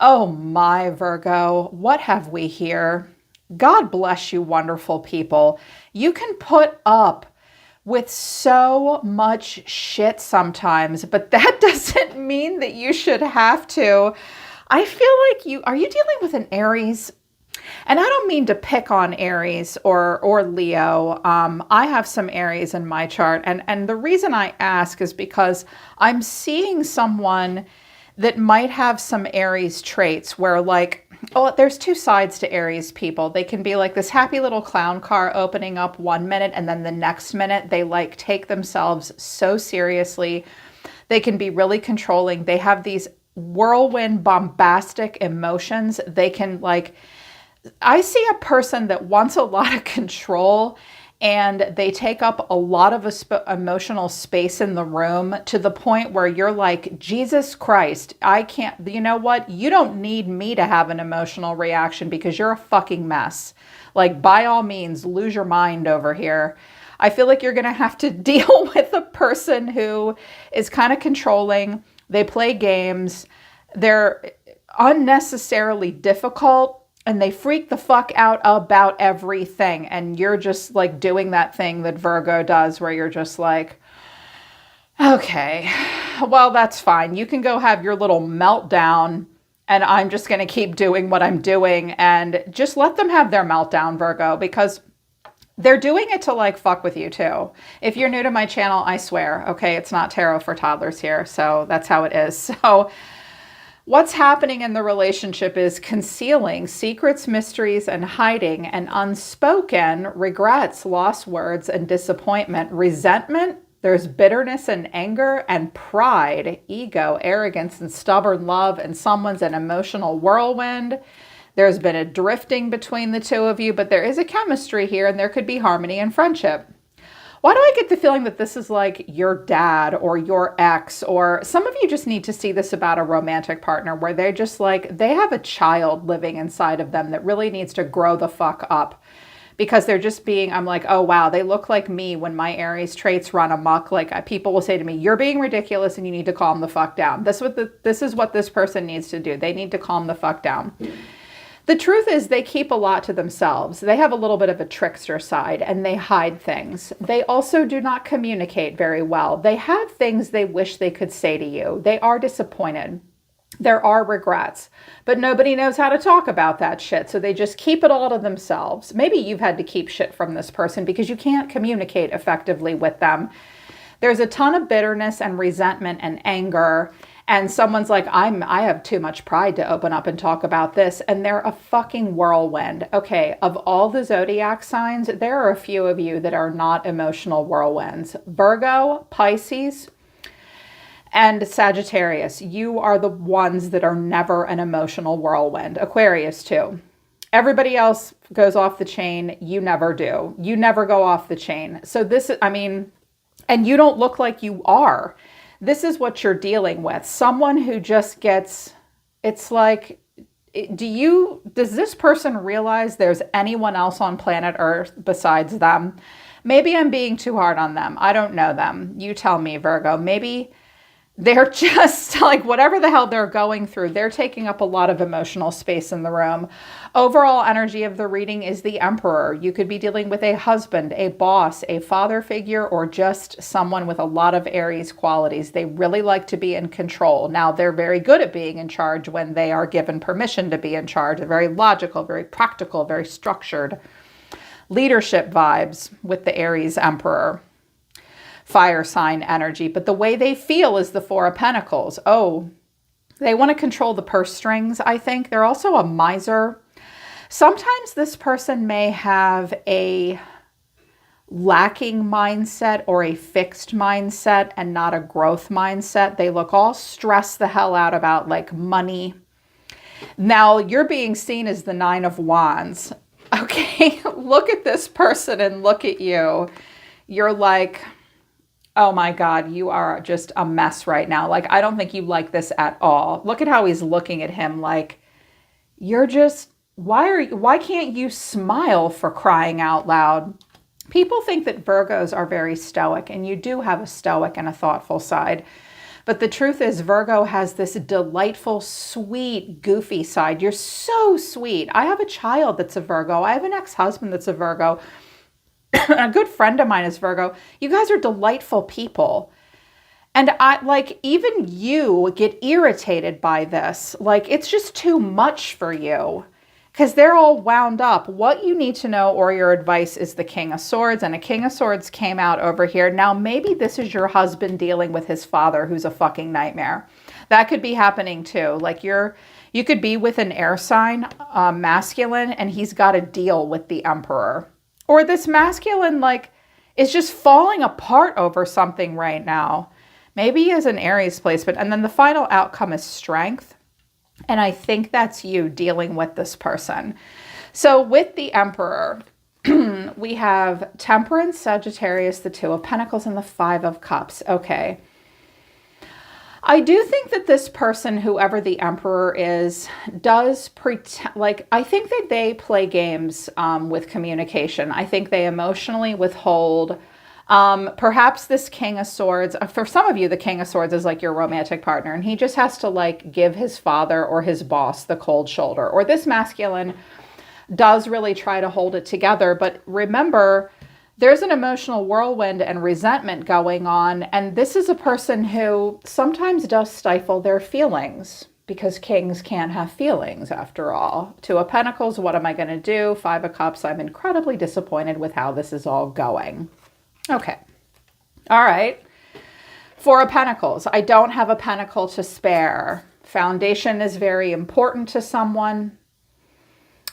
Oh my Virgo, what have we here? God bless you, wonderful people. You can put up with so much shit sometimes, but that doesn't mean that you should have to. I feel like are you dealing with an Aries? And I don't mean to pick on Aries or Leo. I have some Aries in my chart, and the reason I ask is because I'm seeing someone that might have some Aries traits where, like, oh, there's two sides to Aries people. They can be like this happy little clown car opening up one minute, and then the next minute they like take themselves so seriously. They can be really controlling. They have these whirlwind bombastic emotions. They can, like, I see a person that wants a lot of control, and they take up a lot of emotional space in the room to the point where you're like, Jesus Christ, I can't, you know what? You don't need me to have an emotional reaction because you're a fucking mess. Like, by all means, lose your mind over here. I feel like you're going to have to deal with a person who is kind of controlling. They play games. They're unnecessarily difficult, and they freak the fuck out about everything. And you're just like doing that thing that Virgo does where you're just like, okay, well, that's fine. You can go have your little meltdown, and I'm just going to keep doing what I'm doing, and just let them have their meltdown, Virgo, because they're doing it to like fuck with you too. If you're new to my channel, I swear, okay, it's not tarot for toddlers here. So that's how it is. So what's happening in the relationship is concealing secrets, mysteries, and hiding, and unspoken regrets, lost words, and disappointment, resentment. There's bitterness and anger and pride, ego, arrogance, and stubborn love, and someone's an emotional whirlwind. There's been a drifting between the two of you, but there is a chemistry here, and there could be harmony and friendship. Why do I get the feeling that this is like your dad or your ex, or some of you just need to see this about a romantic partner where they're just like, they have a child living inside of them that really needs to grow the fuck up because they're just being, I'm like, oh wow, they look like me when my Aries traits run amok. Like, people will say to me, you're being ridiculous and you need to calm the fuck down. This is what this person needs to do. They need to calm the fuck down. The truth is they keep a lot to themselves. They have a little bit of a trickster side, and they hide things. They also do not communicate very well. They have things they wish they could say to you. They are disappointed. There are regrets, but nobody knows how to talk about that shit. So they just keep it all to themselves. Maybe you've had to keep shit from this person because you can't communicate effectively with them. There's a ton of bitterness and resentment and anger. And someone's like, I have too much pride to open up and talk about this. And they're a fucking whirlwind. Okay, of all the zodiac signs, there are a few of you that are not emotional whirlwinds. Virgo, Pisces, and Sagittarius. You are the ones that are never an emotional whirlwind. Aquarius too. Everybody else goes off the chain. You never do. You never go off the chain. So this, I mean, and you don't look like you are. This is what you're dealing with. Someone who just gets, it's like, does this person realize there's anyone else on planet Earth besides them? Maybe I'm being too hard on them. I don't know them. You tell me, Virgo. Maybe they're just like, whatever the hell they're going through, they're taking up a lot of emotional space in the room. Overall energy of the reading is the Emperor. You could be dealing with a husband, a boss, a father figure, or just someone with a lot of Aries qualities. They really like to be in control. Now, they're very good at being in charge when they are given permission to be in charge. They're very logical, very practical, very structured. Leadership vibes with the Aries Emperor. Fire sign energy, but the way they feel is the Four of Pentacles. Oh, they want to control the purse strings, I think. They're also a miser. Sometimes this person may have a lacking mindset or a fixed mindset and not a growth mindset. They look all stressed the hell out about like money. Now you're being seen as the Nine of Wands. Okay, look at this person and look at you. You're like, oh my God, you are just a mess right now. Like, I don't think you like this at all. Look at how he's looking at him like, you're just, why can't you smile, for crying out loud? People think that Virgos are very stoic, and you do have a stoic and a thoughtful side. But the truth is, Virgo has this delightful, sweet, goofy side. You're so sweet. I have a child that's a Virgo. I have an ex-husband that's a Virgo. A good friend of mine is Virgo. You guys are delightful people. And even you get irritated by this. Like, it's just too much for you. Because they're all wound up. What you need to know, or your advice, is the King of Swords. And a King of Swords came out over here. Now, maybe this is your husband dealing with his father, who's a fucking nightmare. That could be happening too. Like, you could be with an air sign, masculine, and he's got to deal with the Emperor. Or this masculine, like, is just falling apart over something right now. Maybe he has an Aries placement. And then the final outcome is Strength. And I think that's you dealing with this person. So with the Emperor, we have Temperance, Sagittarius, the Two of Pentacles, and the Five of Cups. Okay. I do think that this person, whoever the Emperor is, does pretend, like, I think that they play games with communication. I think they emotionally withhold. Perhaps this King of Swords, for some of you, the King of Swords is like your romantic partner, and he just has to like give his father or his boss the cold shoulder. Or this masculine does really try to hold it together. But remember, there's an emotional whirlwind and resentment going on. And this is a person who sometimes does stifle their feelings, because kings can't have feelings after all. Two of Pentacles, what am I going to do? Five of Cups, I'm incredibly disappointed with how this is all going. Okay. All right. Four of Pentacles. I don't have a pentacle to spare. Foundation is very important to someone.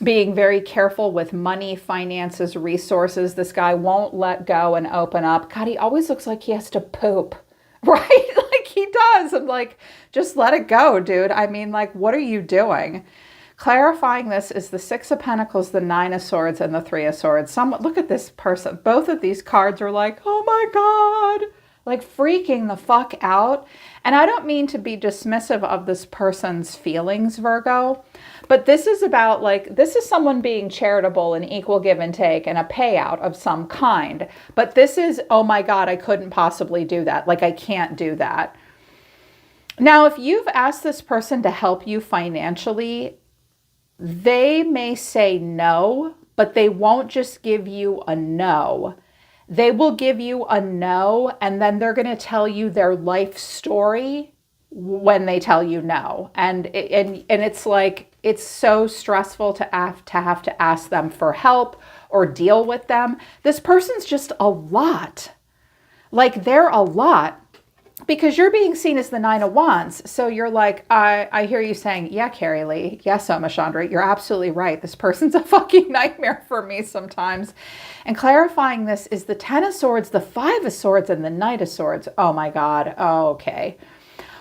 Being very careful with money, finances, resources. This guy won't let go and open up. God, he always looks like he has to poop, right? Like he does. I'm like, just let it go, dude. I mean, like, what are you doing? Clarifying this is the Six of Pentacles, the Nine of Swords, and the Three of Swords. Look at this person. Both of these cards are like, oh my God, like freaking the fuck out. And I don't mean to be dismissive of this person's feelings, Virgo, but this is about like, this is someone being charitable and equal give and take and a payout of some kind. But this is, oh my God, I couldn't possibly do that. Like, I can't do that. Now, if you've asked this person to help you financially, they may say no, but they won't just give you a no. They will give you a no, and then they're going to tell you their life story when they tell you no. And it's like, it's so stressful to have to ask them for help or deal with them. This person's just a lot. Like, they're a lot. Because you're being seen as the Nine of Wands. So you're like, I hear you saying, yeah, Carrie Lee. Yes, Oma Chandra, you're absolutely right. This person's a fucking nightmare for me sometimes. And clarifying this is the Ten of Swords, the Five of Swords, and the Knight of Swords. Oh my God. Oh, okay.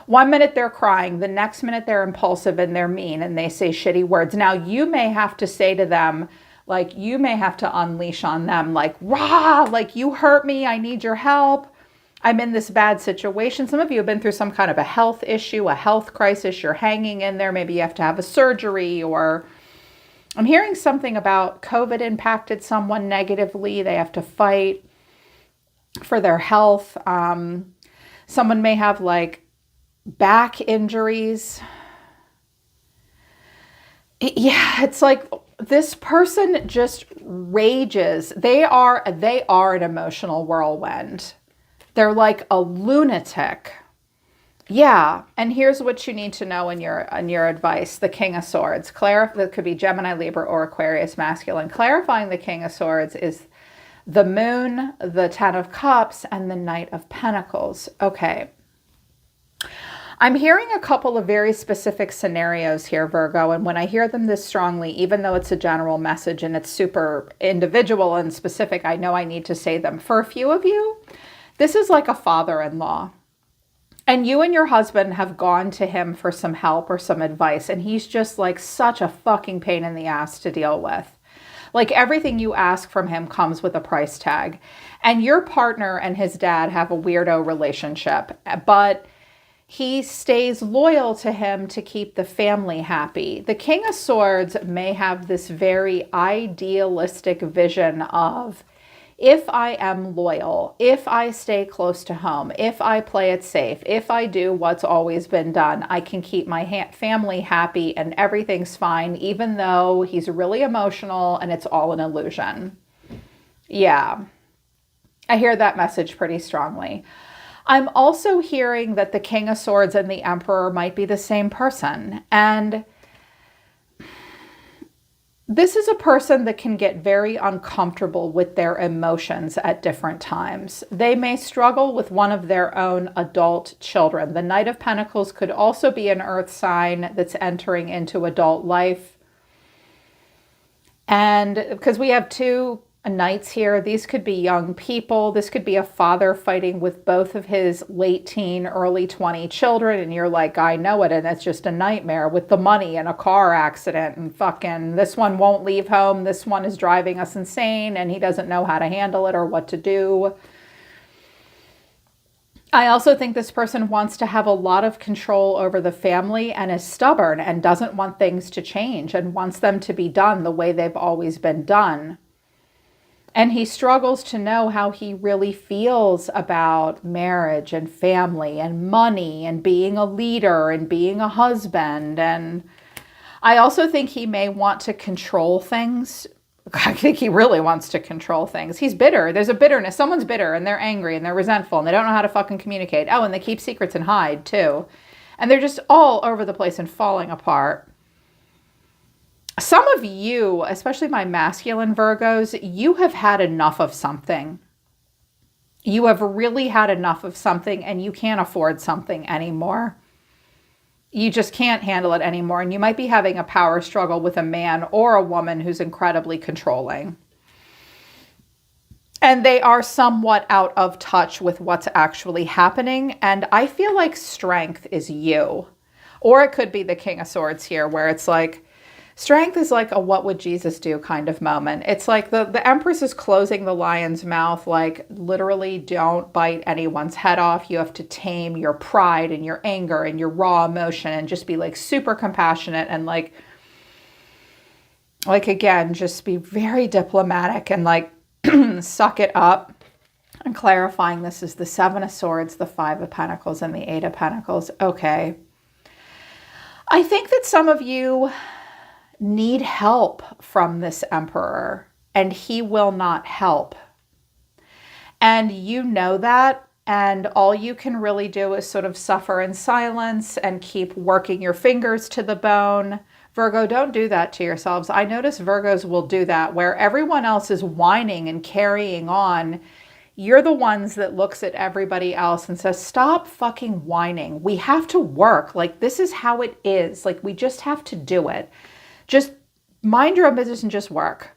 1 minute they're crying. The next minute they're impulsive and they're mean and they say shitty words. Now you may have to say to them, like, you may have to unleash on them, like, rah, like, you hurt me. I need your help. I'm in this bad situation. Some of you have been through some kind of a health issue, a health crisis. You're hanging in there. Maybe you have to have a surgery, or I'm hearing something about COVID impacted someone negatively. They have to fight for their health. Someone may have like back injuries. Yeah, it's like this person just rages. They are an emotional whirlwind. They're like a lunatic. Yeah. And here's what you need to know in your advice. The King of Swords. That could be Gemini, Libra, or Aquarius masculine. Clarifying the King of Swords is the Moon, the Ten of Cups, and the Knight of Pentacles. Okay. I'm hearing a couple of very specific scenarios here, Virgo. And when I hear them this strongly, even though it's a general message and it's super individual and specific, I know I need to say them. For a few of you, this is like a father-in-law, and you and your husband have gone to him for some help or some advice, and he's just like such a fucking pain in the ass to deal with. Like, everything you ask from him comes with a price tag, and your partner and his dad have a weirdo relationship, but he stays loyal to him to keep the family happy. The King of Swords may have this very idealistic vision of, if I am loyal, if I stay close to home, if I play it safe, if I do what's always been done, I can keep my family happy and everything's fine, even though he's really emotional and it's all an illusion. Yeah, I hear that message pretty strongly. I'm also hearing that the King of Swords and the Emperor might be the same person. And this is a person that can get very uncomfortable with their emotions at different times. They may struggle with one of their own adult children. The Knight of Pentacles could also be an earth sign that's entering into adult life. And because we have two knights here, these could be young people. This could be a father fighting with both of his late teen, early 20 children. And you're like, I know it. And it's just a nightmare with the money and a car accident and fucking this one won't leave home. This one is driving us insane and he doesn't know how to handle it or what to do. I also think this person wants to have a lot of control over the family and is stubborn and doesn't want things to change and wants them to be done the way they've always been done. And he struggles to know how he really feels about marriage and family and money and being a leader and being a husband. And I also think he may want to control things. I think he really wants to control things. He's bitter. There's a bitterness. Someone's bitter and they're angry and they're resentful and they don't know how to fucking communicate. Oh, and they keep secrets and hide too. And they're just all over the place and falling apart. Some of you, especially my masculine Virgos, you have had enough of something. You have really had enough of something and you can't afford something anymore. You just can't handle it anymore. And you might be having a power struggle with a man or a woman who's incredibly controlling. And they are somewhat out of touch with what's actually happening. And I feel like strength is you. Or it could be the King of Swords here, where it's like, strength is like a what would Jesus do kind of moment. It's like the Empress is closing the lion's mouth, like literally don't bite anyone's head off. You have to tame your pride and your anger and your raw emotion and just be like super compassionate and like again, just be very diplomatic and like suck it up. And clarifying, this is the Seven of Swords, the Five of Pentacles, and the Eight of Pentacles. Okay. I think that some of you need help from this Emperor and he will not help. And you know that, and all you can really do is sort of suffer in silence and keep working your fingers to the bone. Virgo, don't do that to yourselves. I notice Virgos will do that where everyone else is whining and carrying on. You're the ones that looks at everybody else and says, stop fucking whining. We have to work. Like, this is how it is. Like, we just have to do it. Just mind your own business and just work.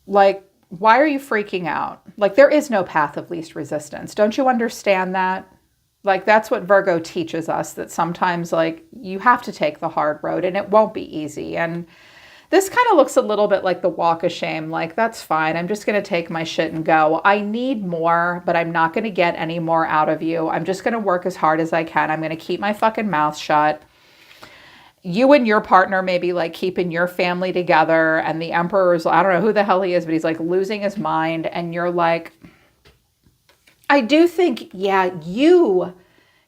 Like, why are you freaking out? Like, there is no path of least resistance. Don't you understand that? Like, that's what Virgo teaches us, that sometimes, like, you have to take the hard road and it won't be easy. And this kind of looks a little bit like the walk of shame. Like, that's fine. I'm just going to take my shit and go. I need more, but I'm not going to get any more out of you. I'm just going to work as hard as I can. I'm going to keep my fucking mouth shut. You and your partner may be like keeping your family together, and the Emperor's, I don't know who the hell he is, but he's like losing his mind. And you're like, I do think, yeah, you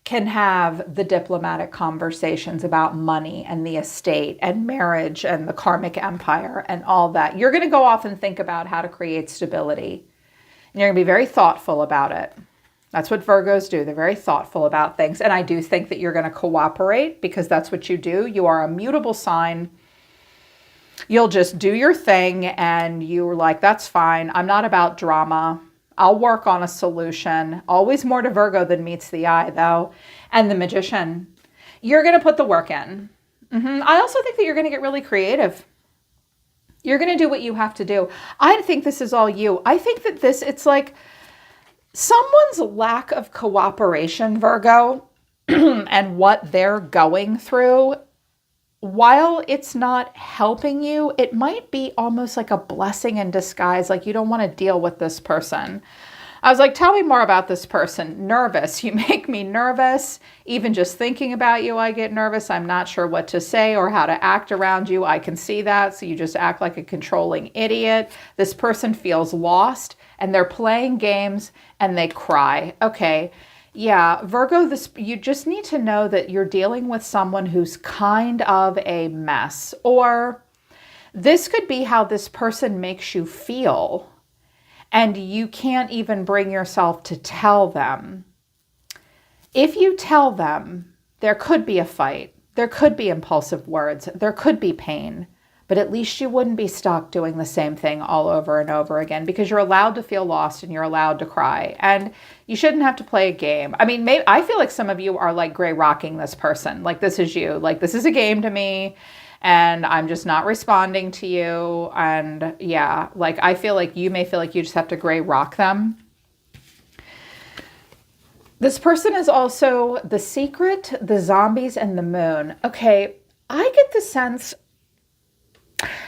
can have the diplomatic conversations about money and the estate and marriage and the karmic empire and all that. You're going to go off and think about how to create stability. And you're going to be very thoughtful about it. That's what Virgos do. They're very thoughtful about things. And I do think that you're going to cooperate because that's what you do. You are a mutable sign. You'll just do your thing and you're like, that's fine. I'm not about drama. I'll work on a solution. Always more to Virgo than meets the eye, though. And the Magician. You're going to put the work in. I also think that you're going to get really creative. You're going to do what you have to do. I think this is all you. I think that it's like someone's lack of cooperation, Virgo, and what they're going through, while it's not helping you, it might be almost like a blessing in disguise. Like, you don't want to deal with this person. I was like, tell me more about this person. Nervous. You make me nervous. Even just thinking about you, I get nervous. I'm not sure what to say or how to act around you. I can see that. So you just act like a controlling idiot. This person feels lost and they're playing games and they cry. Okay. Yeah, Virgo, you just need to know that you're dealing with someone who's kind of a mess. Or this could be how this person makes you feel. And you can't even bring yourself to tell them. If you tell them, there could be a fight. There could be impulsive words. There could be pain. But at least you wouldn't be stuck doing the same thing all over and over again, because you're allowed to feel lost and you're allowed to cry. And you shouldn't have to play a game. I mean, I feel like some of you are like gray rocking this person. Like, this is you. Like, this is a game to me. And I'm just not responding to you. And yeah, like, I feel like you may feel like you just have to gray rock them. This person is also the Secret, the Zombies, and the Moon. Okay, I get the sense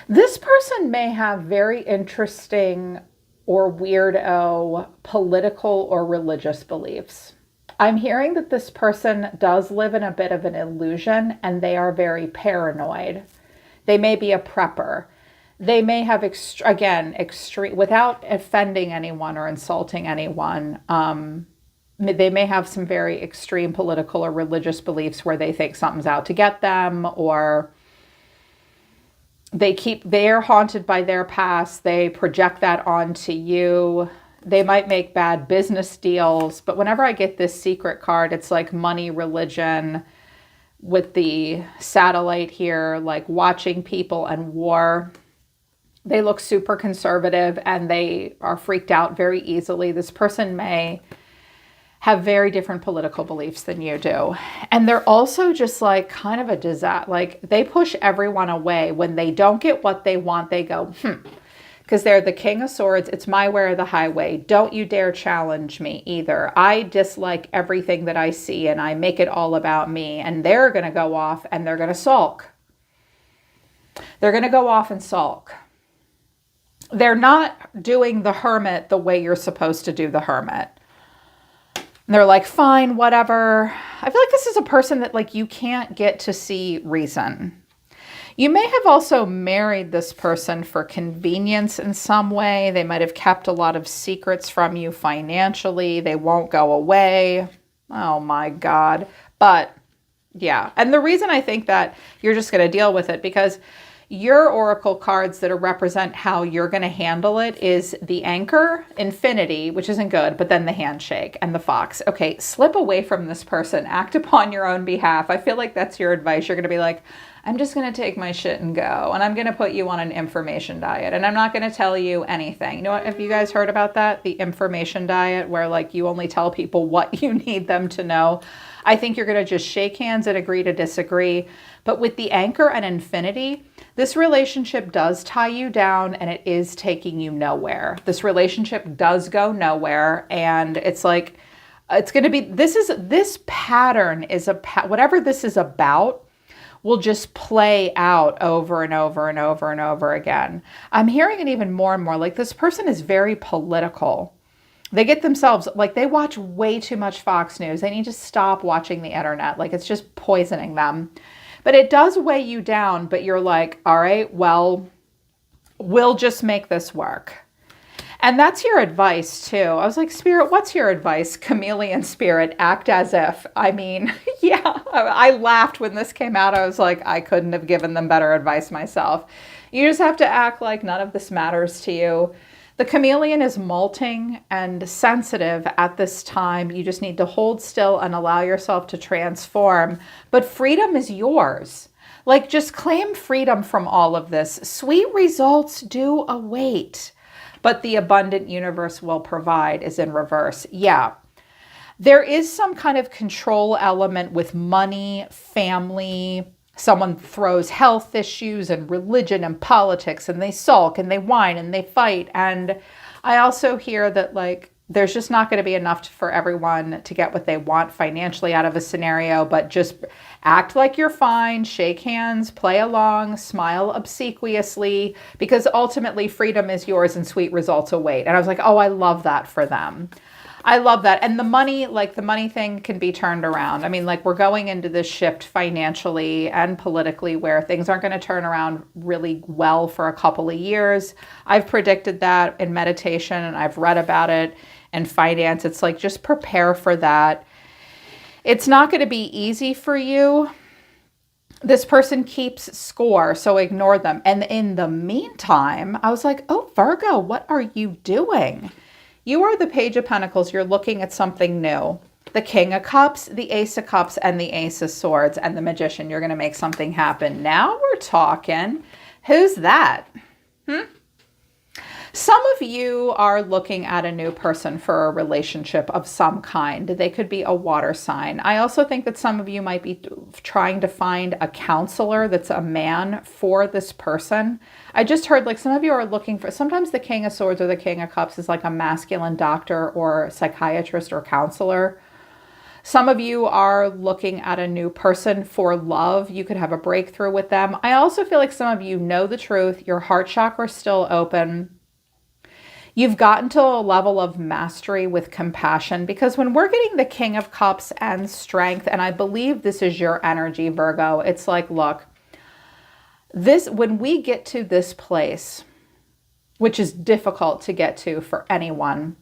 this person may have very interesting or weirdo political or religious beliefs. I'm hearing that this person does live in a bit of an illusion and they are very paranoid. They may be a prepper. They may have, extreme, without offending anyone or insulting anyone, they may have some very extreme political or religious beliefs where they think something's out to get them, or they're haunted by their past. They project that onto you. They might make bad business deals, but whenever I get this Secret card, it's like money, religion, with the satellite here, like watching people and war. They look super conservative and they are freaked out very easily. This person may have very different political beliefs than you do. And they're also just like kind of a disaster. Like, they push everyone away. When they don't get what they want, they go, because they're the King of Swords. It's my way or the highway. Don't you dare challenge me either. I dislike everything that I see and I make it all about me. And they're going to go off and they're going to sulk. They're going to go off and sulk. They're not doing the hermit the way you're supposed to do the hermit. And they're like, fine, whatever. I feel like this is a person that, like, you can't get to see reason. You may have also married this person for convenience in some way. They might have kept a lot of secrets from you financially. They won't go away. Oh my God. But yeah. And the reason I think that you're just going to deal with it, because your oracle cards that represent how you're going to handle it is the Anchor, Infinity, which isn't good, but then the Handshake and the Fox. Okay, slip away from this person. Act upon your own behalf. I feel like that's your advice. You're going to be like, I'm just going to take my shit and go. And I'm going to put you on an information diet. And I'm not going to tell you anything. You know what? Have you guys heard about that? The information diet, where like you only tell people what you need them to know. I think you're going to just shake hands and agree to disagree. But with the Anchor and Infinity, this relationship does tie you down and it is taking you nowhere. This relationship does go nowhere. And it's like, it's going to be, this pattern is whatever this is about will just play out over and over and over and over again. I'm hearing it even more and more. Like, this person is very political. They get themselves, like, they watch way too much Fox News. They need to stop watching the internet. Like, it's just poisoning them. But it does weigh you down, but you're like, all right, well, we'll just make this work. And that's your advice too. I was like, Spirit, what's your advice? Chameleon Spirit, act as if. I mean, yeah, I laughed when this came out. I was like, I couldn't have given them better advice myself. You just have to act like none of this matters to you. The chameleon is molting and sensitive at this time. You just need to hold still and allow yourself to transform. But freedom is yours. Like, just claim freedom from all of this. Sweet results do await, but the abundant universe will provide is in reverse. Yeah. There is some kind of control element with money, family. Someone throws health issues and religion and politics, and they sulk and they whine and they fight. And I also hear that, like, there's just not going to be enough for everyone to get what they want financially out of a scenario, but just act like you're fine, shake hands, play along, smile obsequiously, because ultimately freedom is yours and sweet results await. And I was like, oh, I love that for them. I love that. And the money, like the money thing can be turned around. I mean, like we're going into this shift financially and politically where things aren't going to turn around really well for a couple of years. I've predicted that in meditation and I've read about it in finance. It's like, just prepare for that. It's not going to be easy for you. This person keeps score, so ignore them. And in the meantime, I was like, oh, Virgo, what are you doing? You are the Page of Pentacles. You're looking at something new. The King of Cups, the Ace of Cups, and the Ace of Swords, and the Magician. You're going to make something happen. Now we're talking. Who's that? Some of you are looking at a new person for a relationship of some kind. They could be a water sign. I also think that some of you might be trying to find a counselor that's a man for this person. I just heard like some of you are looking for, sometimes the King of Swords or the King of Cups is like a masculine doctor or psychiatrist or counselor. Some of you are looking at a new person for love. You could have a breakthrough with them. I also feel like some of you know the truth. Your heart chakra is still open. You've gotten to a level of mastery with compassion, because when we're getting the King of Cups and strength, and I believe this is your energy, Virgo, it's like, look, when we get to this place, which is difficult to get to for anyone,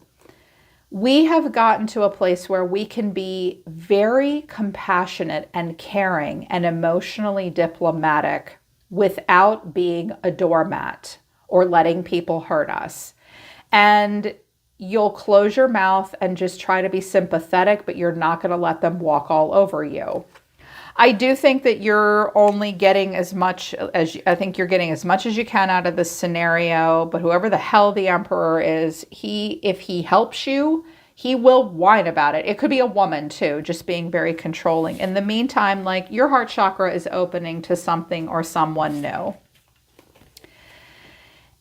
we have gotten to a place where we can be very compassionate and caring and emotionally diplomatic without being a doormat or letting people hurt us. And you'll close your mouth and just try to be sympathetic, but you're not going to let them walk all over you. I do think that you're only getting as much as, I think you're getting as much as you can out of this scenario, but whoever the hell the Emperor is, if he helps you, he will whine about it. It could be a woman too, just being very controlling. In the meantime, like, your heart chakra is opening to something or someone new.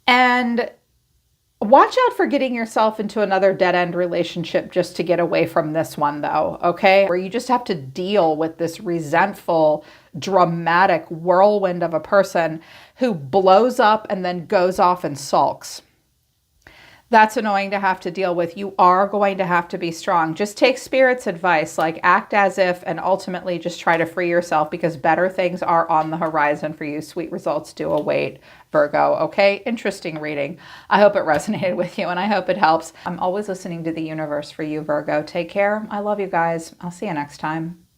And watch out for getting yourself into another dead-end relationship just to get away from this one, though, okay? Where you just have to deal with this resentful, dramatic whirlwind of a person who blows up and then goes off and sulks. That's annoying to have to deal with. You are going to have to be strong. Just take Spirit's advice, like act as if, and ultimately just try to free yourself, because better things are on the horizon for you. Sweet results do await, Virgo, okay? Interesting reading. I hope it resonated with you and I hope it helps. I'm always listening to the universe for you, Virgo. Take care. I love you guys. I'll see you next time.